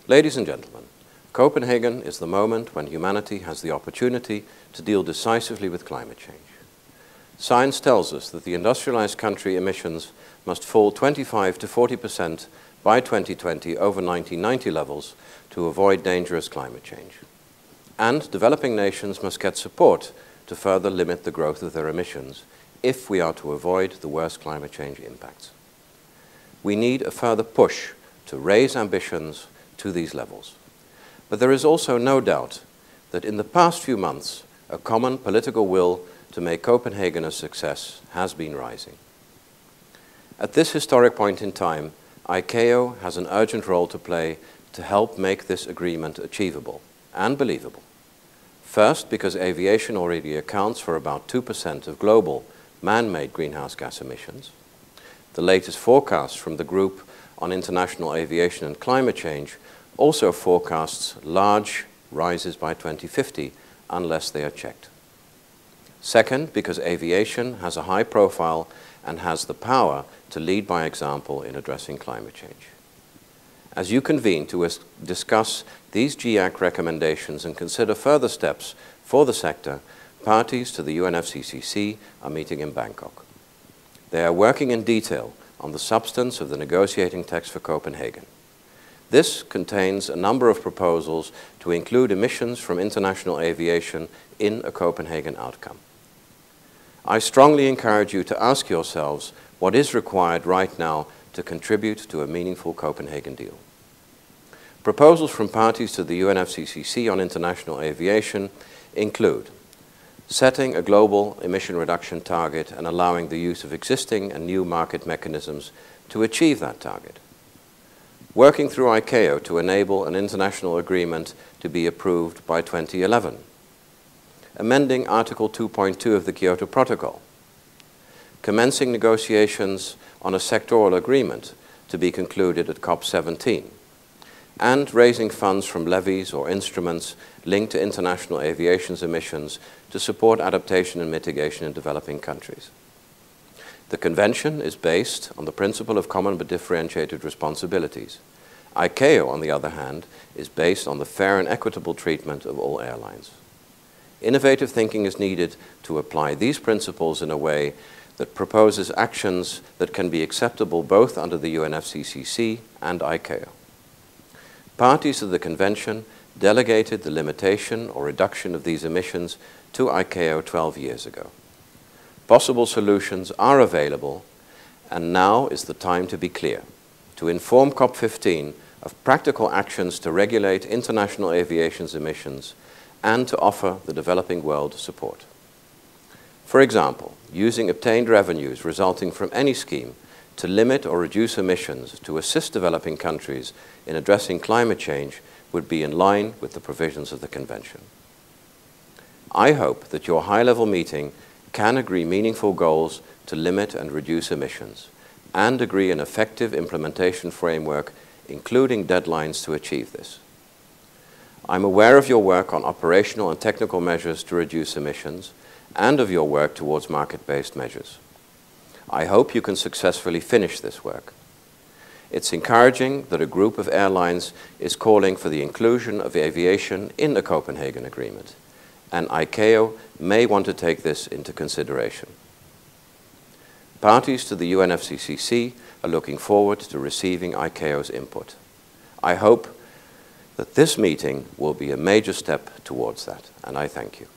Ladies and gentlemen, Copenhagen is the moment when humanity has the opportunity to deal decisively with climate change. Science tells us that the industrialized country emissions must fall 25 to 40% by 2020 over 1990 levels to avoid dangerous climate change. And developing nations must get support to further limit the growth of their emissions if we are to avoid the worst climate change impacts. We need a further push to raise ambitions to these levels. But there is also no doubt that in the past few months, a common political will to make Copenhagen a success has been rising. At this historic point in time, ICAO has an urgent role to play to help make this agreement achievable and believable. First, because aviation already accounts for about 2% of global man-made greenhouse gas emissions. The latest forecast from the Group on International Aviation and Climate Change also forecasts large rises by 2050 unless they are checked. Second, because aviation has a high profile and has the power to lead by example in addressing climate change. As you convene to discuss these GAC recommendations and consider further steps for the sector, parties to the UNFCCC are meeting in Bangkok. They are working in detail on the substance of the negotiating text for Copenhagen. This contains a number of proposals to include emissions from international aviation in a Copenhagen outcome. I strongly encourage you to ask yourselves what is required right now to contribute to a meaningful Copenhagen deal. Proposals from parties to the UNFCCC on international aviation include setting a global emission reduction target and allowing the use of existing and new market mechanisms to achieve that target. Working through ICAO to enable an international agreement to be approved by 2011. Amending Article 2.2 of the Kyoto Protocol. Commencing negotiations on a sectoral agreement to be concluded at COP17. And raising funds from levies or instruments linked to international aviation's emissions to support adaptation and mitigation in developing countries. The Convention is based on the principle of common but differentiated responsibilities. ICAO, on the other hand, is based on the fair and equitable treatment of all airlines. Innovative thinking is needed to apply these principles in a way that proposes actions that can be acceptable both under the UNFCCC and ICAO. Parties to the Convention delegated the limitation or reduction of these emissions to ICAO 12 years ago. Possible solutions are available, and now is the time to be clear, to inform COP15 of practical actions to regulate international aviation's emissions and to offer the developing world support. For example, using obtained revenues resulting from any scheme to limit or reduce emissions to assist developing countries in addressing climate change would be in line with the provisions of the Convention. I hope that your high-level meeting can agree meaningful goals to limit and reduce emissions and agree an effective implementation framework, including deadlines to achieve this. I'm aware of your work on operational and technical measures to reduce emissions and of your work towards market-based measures. I hope you can successfully finish this work. It's encouraging that a group of airlines is calling for the inclusion of aviation in the Copenhagen Agreement, and ICAO may want to take this into consideration. Parties to the UNFCCC are looking forward to receiving ICAO's input. I hope that this meeting will be a major step towards that, and I thank you.